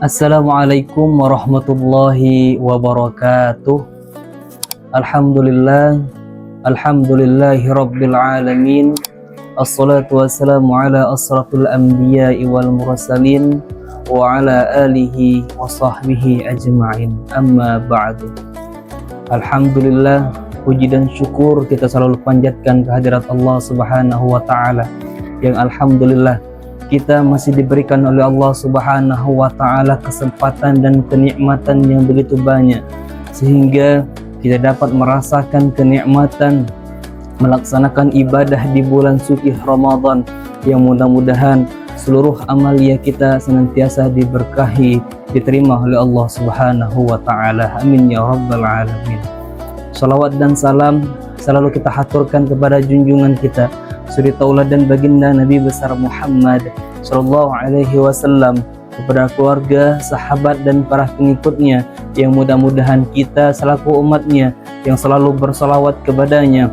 Assalamualaikum warahmatullahi wabarakatuh. Alhamdulillahi rabbil alamin. Assalatu wassalamu ala asrafil anbiya'i wal mursalin wa ala alihi wa sahbihi ajma'in. Amma ba'du. Alhamdulillah, puji dan syukur kita selalu panjatkan kehadirat Allah Subhanahu wa taala, yang alhamdulillah kita masih diberikan oleh Allah Subhanahu wa taala kesempatan dan kenikmatan yang begitu banyak, sehingga kita dapat merasakan kenikmatan melaksanakan ibadah di bulan suci Ramadan, yang mudah-mudahan seluruh amalia kita senantiasa diberkahi, diterima oleh Allah Subhanahu wa taala. Amin ya rabbal alamin. Salawat dan salam selalu kita haturkan kepada junjungan kita, suri tauladan baginda Nabi besar Muhammad sallallahu alaihi wasallam, kepada keluarga, sahabat dan para pengikutnya, yang mudah-mudahan kita selaku umatnya yang selalu bersalawat kepadanya,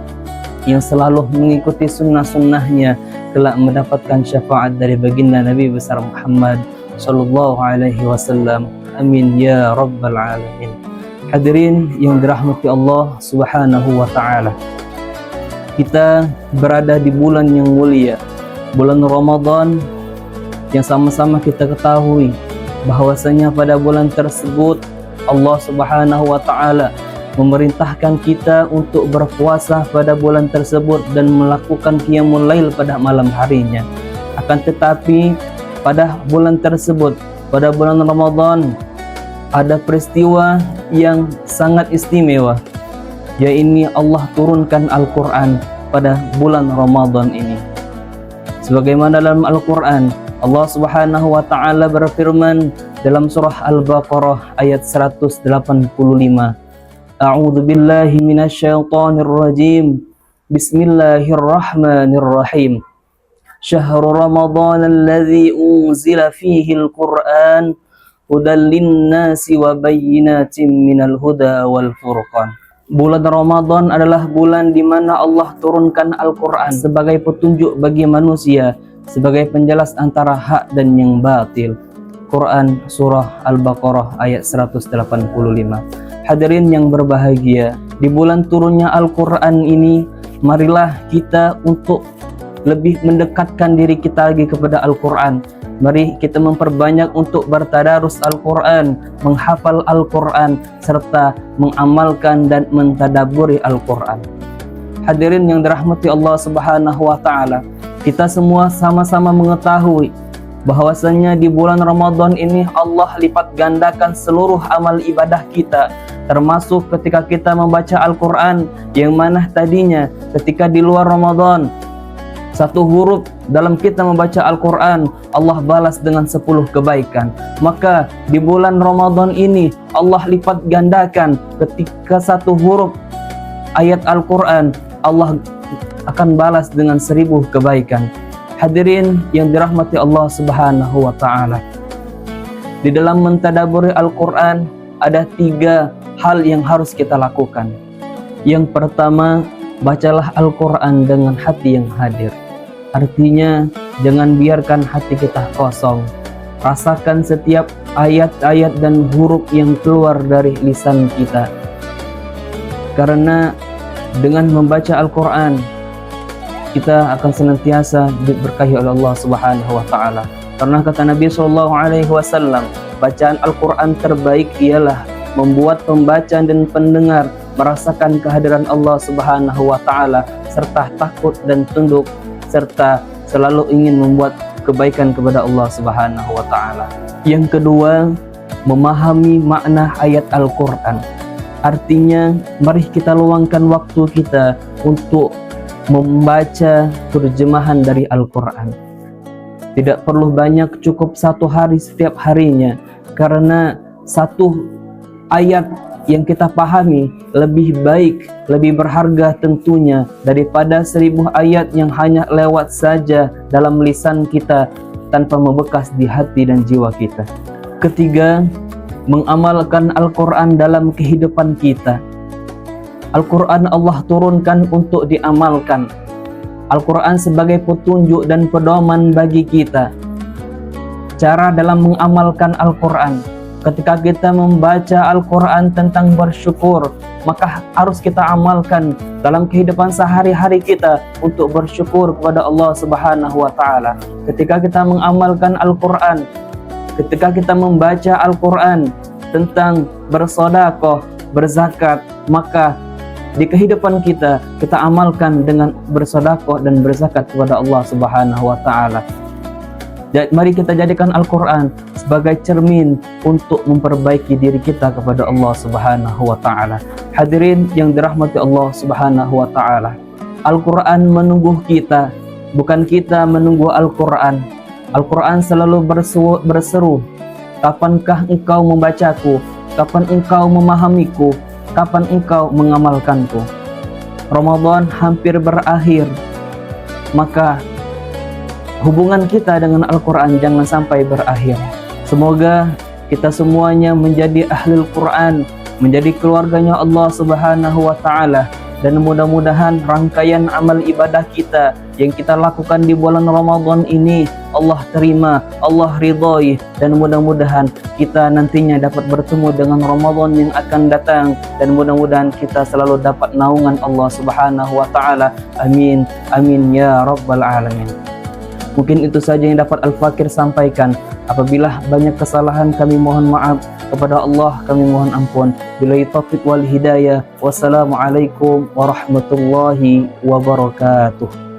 yang selalu mengikuti sunnah-sunnahnya, kelak mendapatkan syafaat dari baginda Nabi besar Muhammad sallallahu alaihi wasallam. Amin ya rabbal alamin. Hadirin yang dirahmati Allah Subhanahu wa taala, kita berada di bulan yang mulia, bulan Ramadan, yang sama-sama kita ketahui bahwasanya pada bulan tersebut Allah Subhanahu wa taala memerintahkan kita untuk berpuasa pada bulan tersebut dan melakukan qiyamul lail pada malam harinya. Akan tetapi pada bulan tersebut, pada bulan Ramadan, ada peristiwa yang sangat istimewa, yaitu Allah turunkan Al-Quran pada bulan Ramadan ini. Sebagaimana dalam Al-Quran, Allah Subhanahu wa taala berfirman dalam surah Al-Baqarah ayat 185. A'udzu billahi minasyaitonir rajim. Bismillahirrahmanirrahim. Syahrul Ramadan alladzi unzila fihi al-Qur'an hudan lin-nasi wa bayyinatin minal huda wal furqan. Bulan Ramadan adalah bulan di mana Allah turunkan Al-Quran sebagai petunjuk bagi manusia, sebagai penjelas antara hak dan yang batil. Quran surah Al-Baqarah ayat 185. Hadirin yang berbahagia, di bulan turunnya Al-Quran ini, marilah kita untuk lebih mendekatkan diri kita lagi kepada Al-Quran. Mari kita memperbanyak untuk bertadarus Al-Quran, menghafal Al-Quran, serta mengamalkan dan mentadaburi Al-Quran. Hadirin yang dirahmati Allah Subhanahu wa taala, kita semua sama-sama mengetahui bahwasanya di bulan Ramadan ini Allah lipat gandakan seluruh amal ibadah kita, termasuk ketika kita membaca Al-Quran, yang mana tadinya ketika di luar Ramadan satu huruf dalam kita membaca Al-Quran Allah balas dengan 10 kebaikan, maka di bulan Ramadan ini Allah lipat gandakan ketika satu huruf ayat Al-Quran Allah akan balas dengan 1000 kebaikan. Hadirin yang dirahmati Allah Subhanahu wa taala, di dalam mentadaburi Al-Quran ada 3 hal yang harus kita lakukan. Yang pertama, bacalah Al-Quran dengan hati yang hadir. Artinya, jangan biarkan hati kita kosong. Rasakan setiap ayat-ayat dan huruf yang keluar dari lisan kita. Karena dengan membaca Al-Quran, kita akan senantiasa diberkahi oleh Allah Subhanahu wa taala. Karena kata Nabi sallallahu alaihi wasallam, bacaan Al-Quran terbaik ialah membuat pembaca dan pendengar merasakan kehadiran Allah Subhanahu wa taala, serta takut dan tunduk, serta selalu ingin membuat kebaikan kepada Allah Subhanahu wa taala. Yang kedua, memahami makna ayat Al-Quran. Artinya, mari kita luangkan waktu kita untuk membaca terjemahan dari Al-Quran. Tidak perlu banyak, cukup 1 hari setiap harinya, karena 1 ayat yang kita pahami lebih baik, lebih berharga tentunya daripada 1000 ayat yang hanya lewat saja dalam lisan kita tanpa membekas di hati dan jiwa kita. Ketiga, mengamalkan Al-Quran dalam kehidupan kita. Al-Quran Allah turunkan untuk diamalkan. Al-Quran sebagai petunjuk dan pedoman bagi kita. cara dalam mengamalkan Al-Quran. Ketika kita membaca Al-Quran tentang bersyukur, maka harus kita amalkan dalam kehidupan sehari-hari kita untuk bersyukur kepada Allah Subhanahu wa Ta'ala. Ketika kita mengamalkan Al-Quran, ketika kita membaca Al-Quran tentang bersedekah, berzakat, maka di kehidupan kita amalkan dengan bersedekah dan berzakat kepada Allah Subhanahu wa Ta'ala. Mari kita jadikan Al-Quran sebagai cermin untuk memperbaiki diri kita kepada Allah Subhanahu wa Ta'ala. Hadirin yang dirahmati Allah Subhanahu wa Ta'ala, Al-Quran menunggu kita, bukan kita menunggu Al-Quran. Al-Quran selalu berseru, kapankah engkau membacaku? Kapan engkau memahamiku? Kapan engkau mengamalkanku? Ramadan hampir berakhir, maka hubungan kita dengan Al-Quran jangan sampai berakhir. Semoga kita semuanya menjadi ahlul Quran, menjadi keluarganya Allah Subhanahu wa Ta'ala, dan mudah-mudahan rangkaian amal ibadah kita yang kita lakukan di bulan Ramadan ini Allah terima, Allah ridhoi, dan mudah-mudahan kita nantinya dapat bertemu dengan Ramadan yang akan datang, dan mudah-mudahan kita selalu dapat naungan Allah Subhanahu wa Ta'ala. Amin, amin ya rabbal alamin. Mungkin itu saja yang dapat Al-Fakir sampaikan. Apabila banyak kesalahan, kami mohon maaf. Kepada Allah kami mohon ampun. Billahi taufiq wal hidayah. Wassalamualaikum warahmatullahi wabarakatuh.